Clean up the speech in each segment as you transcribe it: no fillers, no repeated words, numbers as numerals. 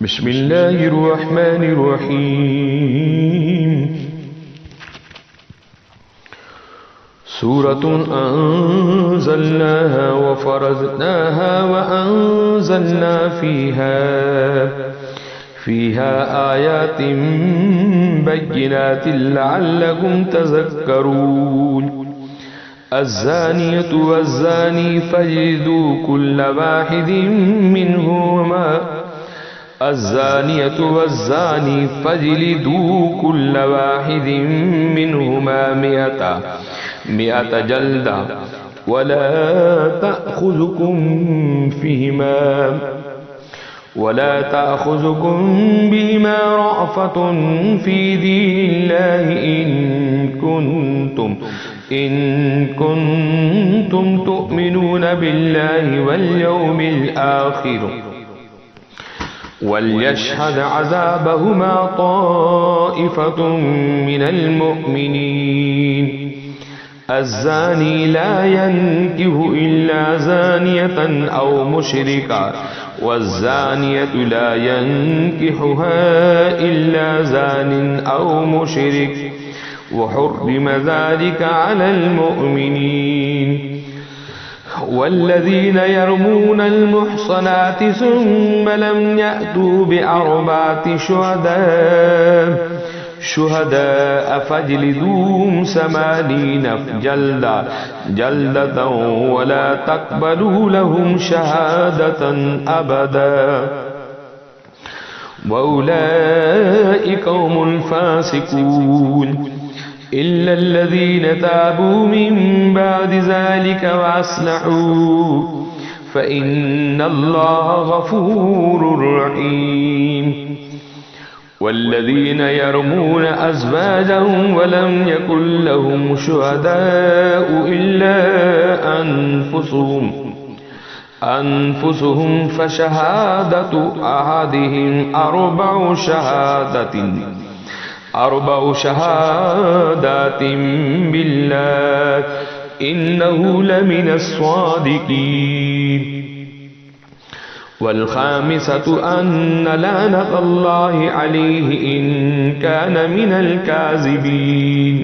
بسم الله الرحمن الرحيم. سورة أنزلناها وفرضناها وأنزلنا فيها آيات بينات لعلكم تذكرون. الزانية والزاني فاجلدوا كل واحد منهما مئة جلدة ولا تأخذكم بهما رأفة في دين الله إن كنتم تؤمنون بالله واليوم الآخر. وليشهد عذابهما طائفة من المؤمنين. الزاني لا ينكح إلا زانية أو مشركا والزانية لا ينكحها إلا زان أو مشرك وحرم ذلك على المؤمنين. والذين يرمون المحصنات ثم لم يأتوا بأربعة شهداء فاجلدوهم 80 جلدة ولا تقبلوا لهم شهادة أبدا وأولئك هم الفاسقون. إلا الذين تابوا من بعد ذلك وأصلحوا فإن الله غفور رحيم. والذين يرمون أزواجهم ولم يكن لهم شهداء إلا أنفسهم فشهادة أحدهم أربع شهادات بالله إنه لمن الصادقين. والخامسة أن لعنة الله عليه إن كان من الكاذبين.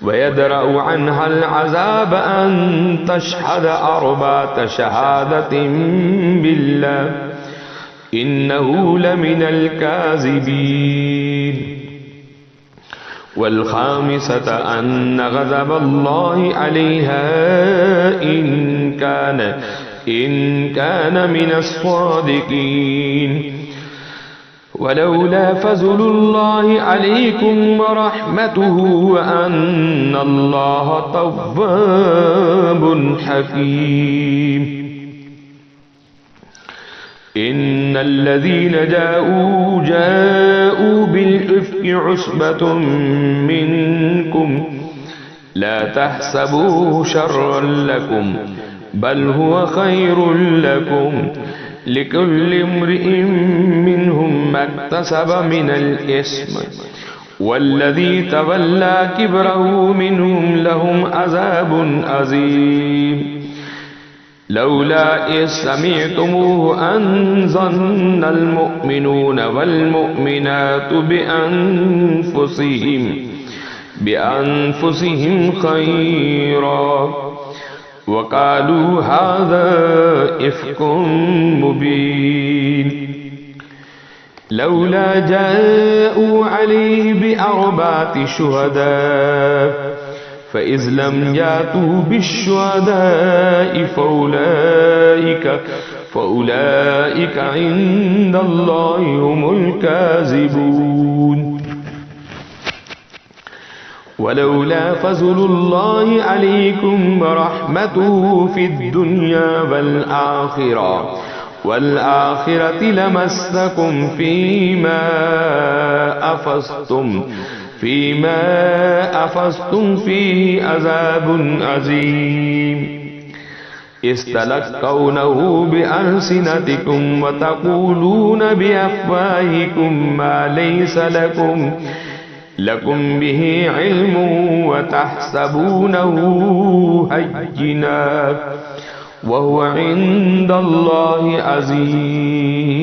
ويدرأ عنها العذاب أن تشهد 4 شهادات بالله إنه لمن الكاذبين. والخامسة أن غضب الله عليها إن كان من الصادقين. ولولا فضل الله عليكم ورحمته وأن الله تواب حكيم. إن الذين جاءوا بالإفك عصبة منكم لا تحسبوه شرا لكم بل هو خير لكم. لكل امرئ منهم ما اكتسب من الإثم والذي تولى كبره منهم لهم عذاب عظيم. لولا إذ سمعتموه أن ظن المؤمنون والمؤمنات بأنفسهم خيرا وقالوا هذا إفك مبين. لولا جاءوا عليه ب4 شهداء فإذ لم يأتوا بالشهداء فأولئك عند الله هم الكاذبون. ولولا فضل الله عليكم ورحمته في الدنيا والآخرة لمسكم فيما أفضتم فيه عذاب عظيم. استلقونه بألسنتكم وتقولون بأفواهكم ما ليس لكم به علم وتحسبونه هينا وهو عند الله عظيم.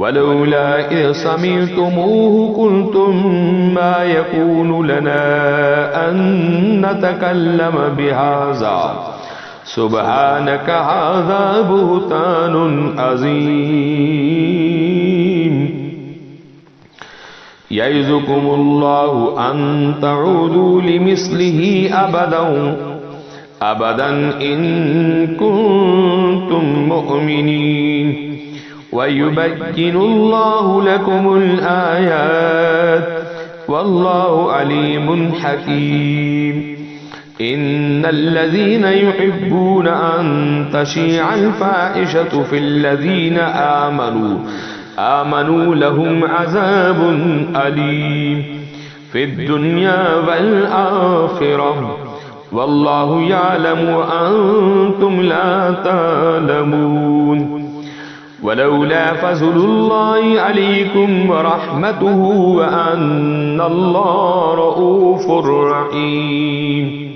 ولولا إذ سمعتموه قلتم ما يكون لنا أن نتكلم بهذا سبحانك هذا بهتان عظيم يعظكم الله أن تعودوا لمثله أبدا إن كنتم مؤمنين ويبين الله لكم الآيات والله عليم حكيم إن الذين يحبون أن تشيع الفاحشة في الذين آمنوا لهم عذاب أليم في الدنيا والآخرة والله يعلم وأنتم لا تعلمون ولولا فضل الله عليكم ورحمته وأن الله رؤوف رحيم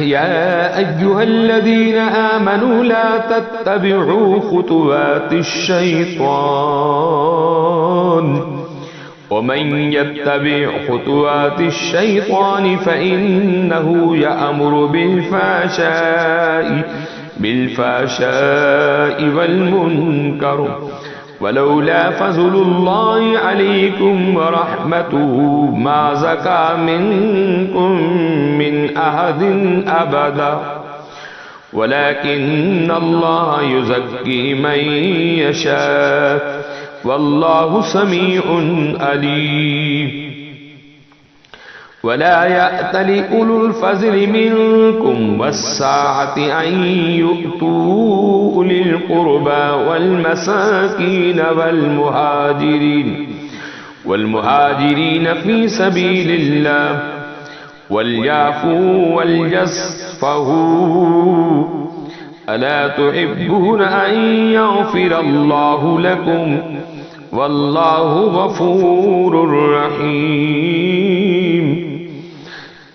يا أيها الذين آمنوا لا تتبعوا خطوات الشيطان ومن يتبع خطوات الشيطان فإنه يأمر بالفحشاء والمنكر ولولا فضل الله عليكم ورحمته ما زكى منكم من أحد أبدا ولكن الله يزكي من يشاء والله سميع عليم ولا يأتل أولو الفضل منكم والسعة أن يؤتوا أولي القربى والمساكين والمهاجرين في سبيل الله وليعفوا وليصفحوا ألا تحبون أن يغفر الله لكم والله غفور رحيم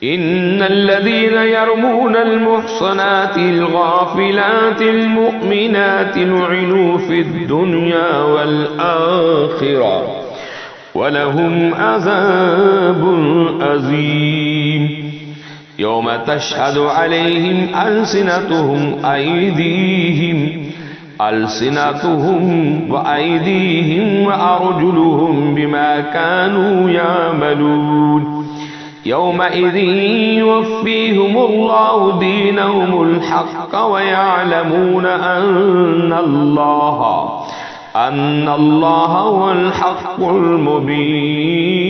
إن الذين يرمون المحصنات الغافلات المؤمنات لعنوا في الدنيا والآخرة ولهم عذاب عظيم يوم تشهد عليهم ألسنتهم وأيديهم وأرجلهم بما كانوا يعملون يومئذ يوفيهم الله دينهم الحق ويعلمون أن الله هو الحق المبين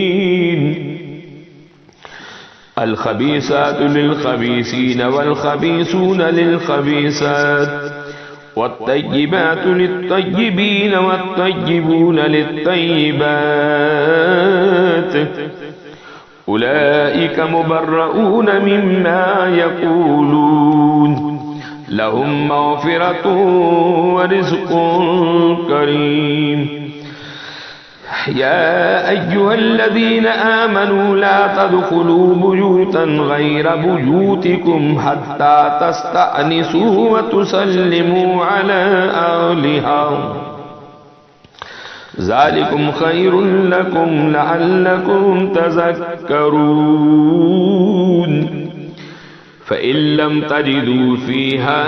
الخبيثات للخبيثين والخبيثون للخبيثات والطيبات للطيبين والطيبون للطيبات أولئك مبرؤون مما يقولون لهم مغفرة ورزق كريم يا أيها الذين آمنوا لا تدخلوا بيوتا غير بيوتكم حتى تستأنسوا وتسلموا على أهلها ذلكم خير لكم لعلكم تذكرون فإن لم تجدوا فيها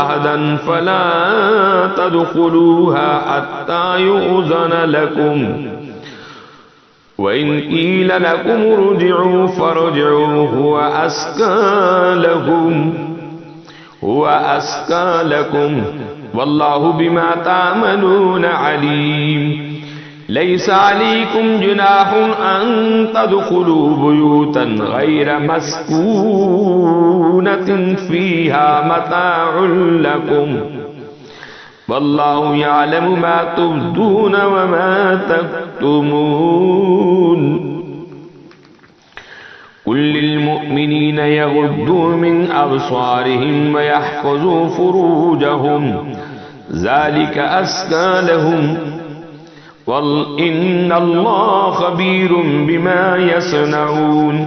أحدا فلا تدخلوها حتى يؤذن لكم وإن قيل لكم ارجعوا فارجعوا هو أزكى لكم والله بما تعملون عليم ليس عليكم جناح أن تدخلوا بيوتا غير مسكونة فيها متاع لكم والله يعلم ما تبدون وما تكتمون قل للمؤمنين يغضوا من أبصارهم ويحفظوا فروجهم ذلك أزكى لهم إن الله خبير بما يصنعون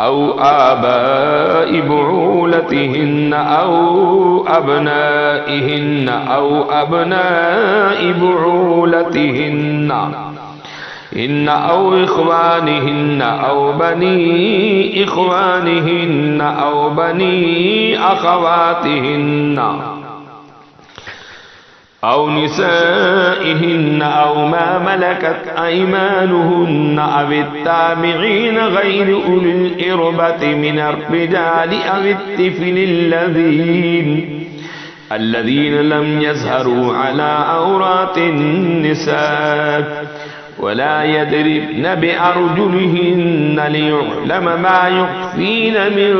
أو آباء بعولتهن أو أبناء بعولتهن أو إخوانهن أو بني إخوانهن أو بني أخواتهن أو نسائهن أو ما ملكت أيمانهن أو التابعين غير أولي الإربة من الرجال أو الطفل الذين لم يظهروا على عورات النساء ولا يضربن بأرجلهن ليعلم ما يخفين من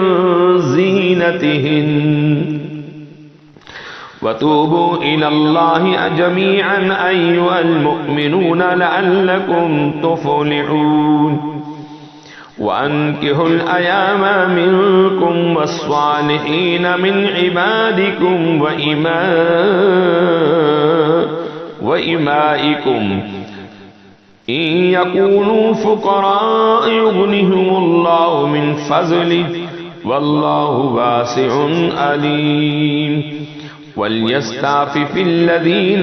زينتهن وتوبوا إلى الله جميعا أيها المؤمنون لعلكم تفلحون وأنكحوا الأيام منكم والصالحين من عبادكم وإمائكم إن يكونوا فقراء يغنهم الله من فضله والله واسع عليم وليستعفف الذين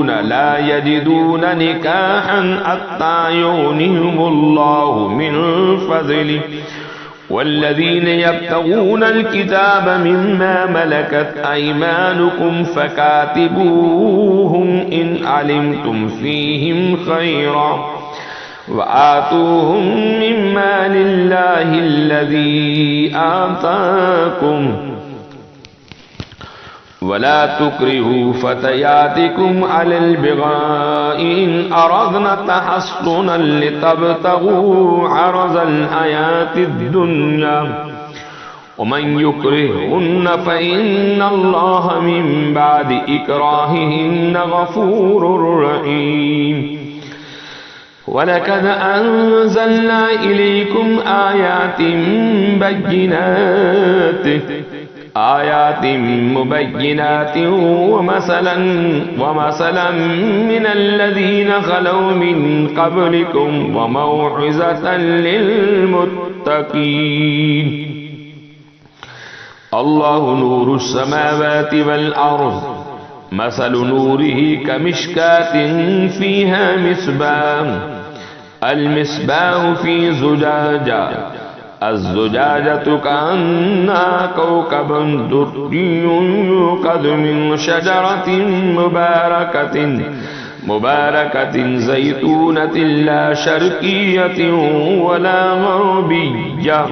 لا يجدون نكاحا حتى يغنيهم الله من فضله والذين يبتغون الكتاب مما ملكت أيمانكم فكاتبوهم إن علمتم فيهم خيرا وآتوهم مما لله الذي آتاكم ولا تكرهوا فتياتكم على البغاء إن أردنا تحصنا لتبتغوا عرض الحياة الدنيا ومن يكرهن فإن الله من بعد إكراههن غفور رحيم ولقد أنزلنا إليكم آيات مبينات ومثلا من الذين خلوا من قبلكم وموعظة للمتقين الله نور السماوات والأرض مثل نوره كمشكاة فيها المصباح في زجاجة الزجاجة كأنها كوكب دري يوقد من شجرة مباركة زيتونة لا شرقية ولا غربية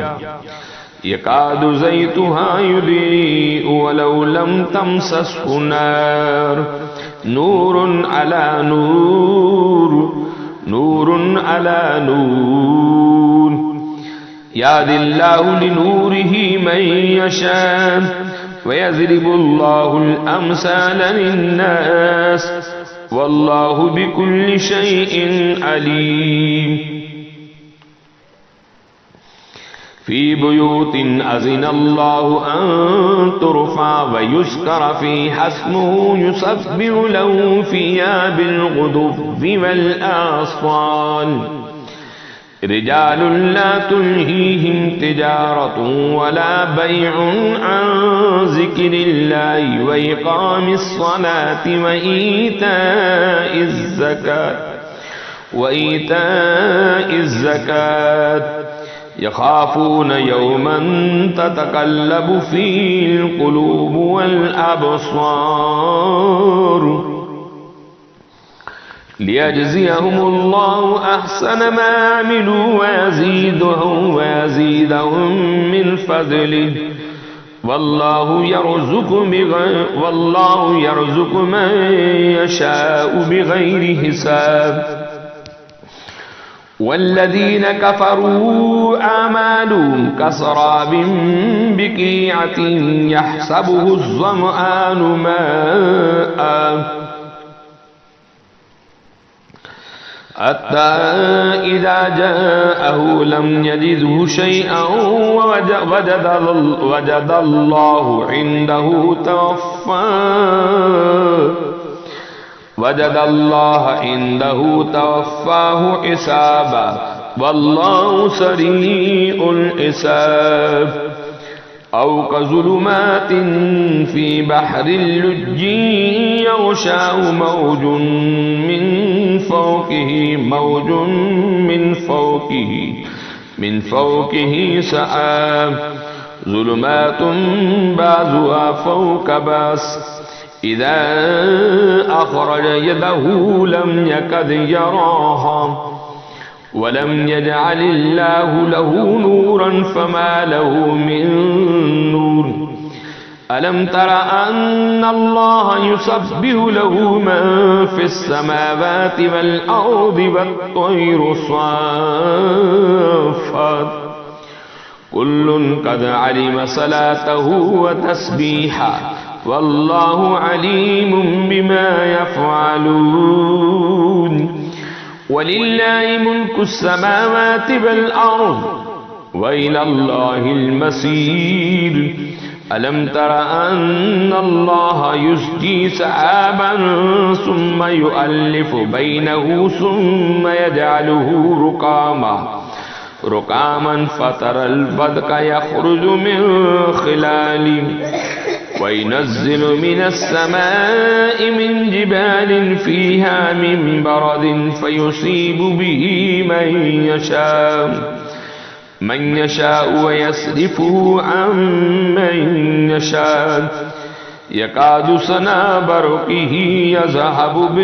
يكاد زيتها يضيء ولو لم تمسسه نار نور على نور يهدي الله لنوره من يشاء ويضرب الله الأمثال للناس والله بكل شيء عليم في بيوت أذن الله أن ترفع ويذكر فيها اسمه يسبح له فيها بالغدو والآصال رجال لا تلهيهم تجارة ولا بيع عن ذكر الله وإقام الصلاة وإيتاء الزكاة يخافون يوما تتقلب فيه القلوب والأبصار ليجزيهم الله أحسن ما عملوا ويزيدهم من فضله والله يرزق من يشاء بغير حساب والذين كفروا أعمالهم كسراب بقيعة يحسبه الظمآن ماء حتى إذا جاءه لم يجده شيئا وجد الله عنده توفاه حسابا والله سريع الحساب. أو كظلمات في بحر اللج يغشاه موج من فوقه سحاب ظلمات بعضها فوق بعض إذا أخرج يده لم يكد يراها ولم يجعل الله له نورا فما له من نور. ألم تر أن الله يسبح له من في السماوات والأرض والطير صافات كل قد علم صلاته وتسبيحه والله عليم بما يفعلون. ولله ملك السماوات والأرض وإلى الله المصير. ألم تر أن الله يزجي سحابا ثم يؤلف بينه ثم يجعله ركاما فترى الودق يخرج من خلاله وينزل من السماء من جبال فيها من برد فيصيب به من يشاء ويصرفه عن من يشاء يكاد سنا برقه يذهب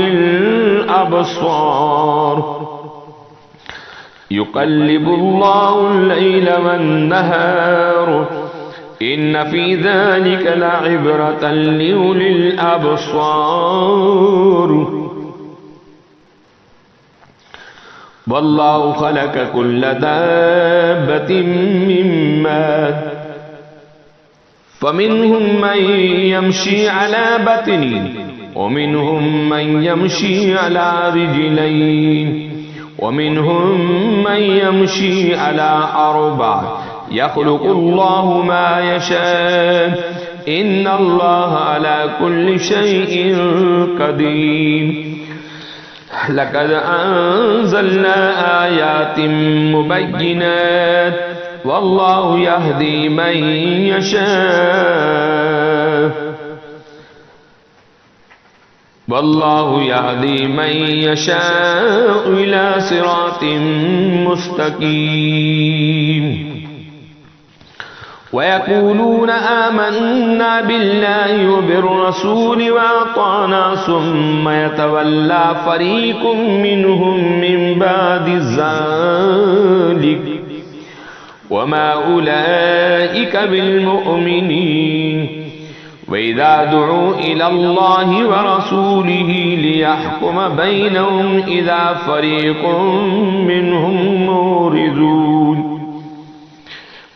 بالأبصار يقلب الله الليل والنهار إن في ذلك لعبرة لأولي الأبصار. والله خلق كل دابة من ماء فمنهم من يمشي على بطنه ومنهم من يمشي على رجلين ومنهم من يمشي على أربع يخلق الله ما يشاء إن الله على كل شيء قدير. لقد أنزلنا آيات مبينات والله يهدي من يشاء إلى صراط مستقيم. ويقولون آمنا بالله وبالرسول وأطعنا ثم يتولى فريق منهم من بعد ذلك وما أولئك بالمؤمنين. وإذا دعوا إلى الله ورسوله ليحكم بينهم إذا فريق منهم موردون.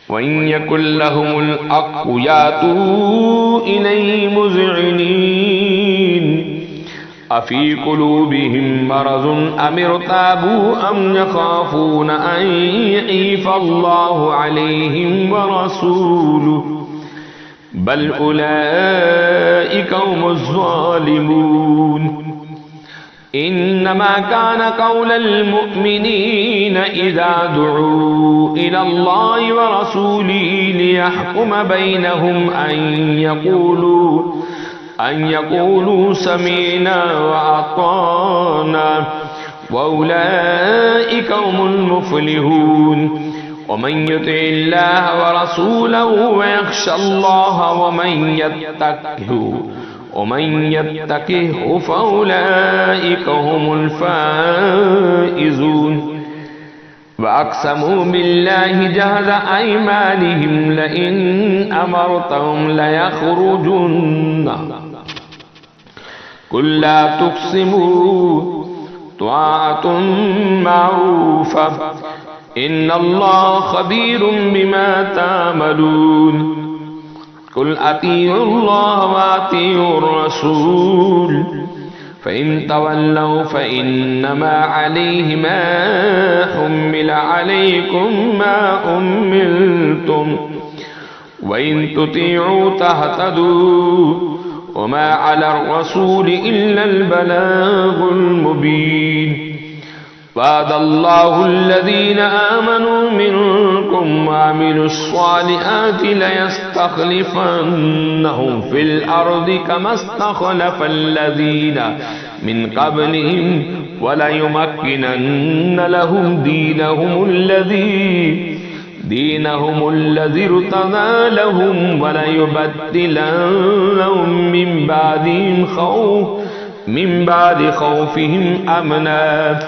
وإن يكن لهم الحق يأتوا إليه مذعنين أفي قلوبهم مرض أم ارتابوا أم يخافون أن يحيف الله عليهم ورسوله بل أولئك هم الظالمون. إنما كان قول المؤمنين إذا دعوا إلى الله ورسوله ليحكم بينهم أن يقولوا سمعنا وأطعنا وأولئك هم المفلحون. ومن يطع الله ورسوله ويخشى الله ومن يتقه فأولئك هم الفائزون. وأقسموا بالله جهد أيمانهم لئن أمرتهم ليخرجن قل لا تقسموا طاعة معروفة إن الله خبير بما تعملون قل أطيعوا الله وأطيعوا الرسول فإن تولوا فإنما عليه ما حمل عليكم ما حملتم وإن تطيعوا تهتدوا وما على الرسول إلا البلاغ المبين وعد الله الذين آمنوا منكم وعملوا الصالحات ليستخلفنهم في الأرض كما استخلف الذين من قبلهم وليمكنن لهم دينهم الذي ارتضى لهم وليبدلنهم من بعد خوفهم أمنا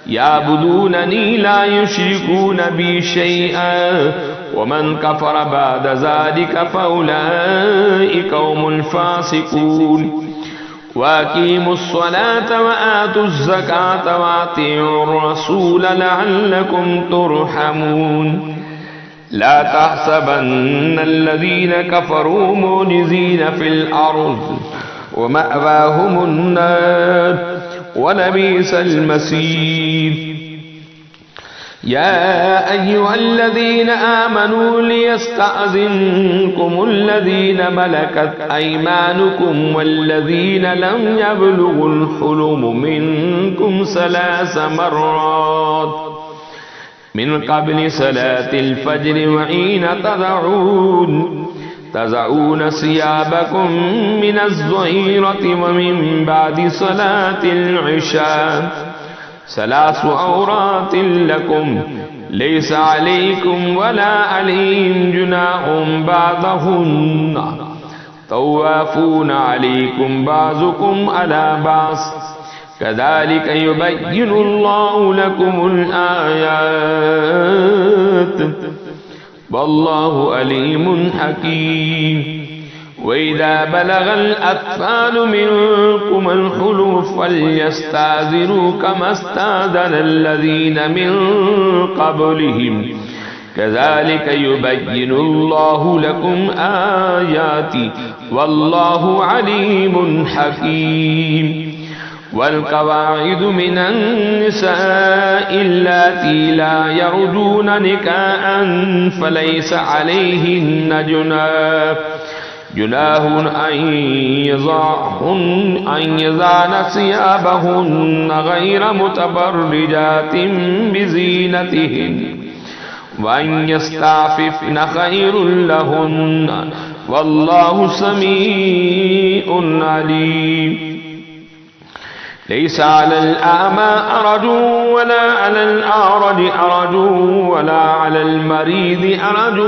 يعبدونني لا يشركون بي شيئا ومن كفر بعد ذلك فأولئك هم الفاسقون وأقيموا الصلاة وآتوا الزكاة وأطيعوا الرسول لعلكم ترحمون لا تحسبن الذين كفروا معجزين في الأرض ومأواهم النار ولبئس المصير يا أيها الذين آمنوا ليستأذنكم الذين ملكت أيمانكم والذين لم يبلغوا الحلم منكم 3 مرات من قبل صلاة الفجر وحين تضعون ثيابكم من الظهيرة ومن بعد صلاة العشاء 3 عورات لكم ليس عليكم ولا عليهم جناح بعضهن طوافون عليكم بعضكم على بعض كذلك يبين الله لكم الآيات والله عليم حكيم وإذا بلغ الأطفال منكم الحلم فليستأذنوا كما استأذن الذين من قبلهم كذلك يبين الله لكم آياته والله عليم حكيم والقواعد من النساء اللاتي لا يرجون نكاحا فليس عليهن جناح أن يضعن ثيابهن غير متبرجات بزينتهن وأن يستعففن خير لهن والله سميع عليم ليس على الأعمى حرج ولا على الأعرج حرج ولا على المريض حرج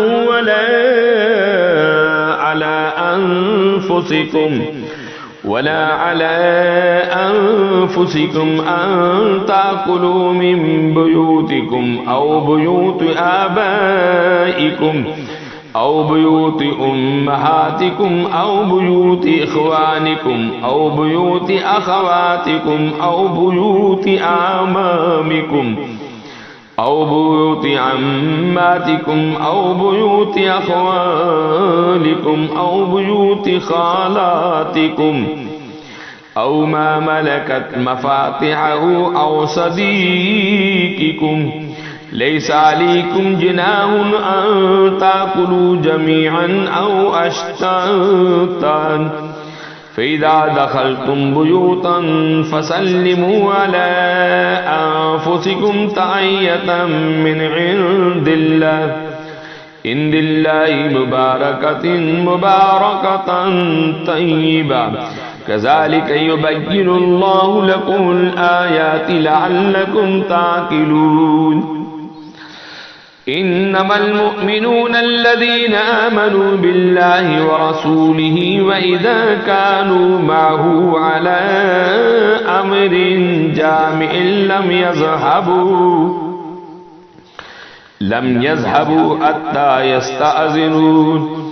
ولا على أنفسكم أن تأكلوا من بيوتكم أو بيوت آبائكم أو بيوت أمهاتكم أو بيوت إخوانكم أو بيوت أخواتكم أو بيوت أعمامكم أو بيوت عماتكم أو بيوت أخوالكم أو بيوت خالاتكم أو ما ملكت مفاتحه أو صديقكم ليس عليكم جناح أن تأكلوا جميعا أو أشتاتا فإذا دخلتم بيوتا فسلموا على أنفسكم تحية من عند الله مباركة طيبة كذلك يبين الله لكم الآيات لعلكم تعقلون إنما المؤمنون الذين آمنوا بالله ورسوله وإذا كانوا معه على أمر جامع لم يذهبوا حتى يستأذنون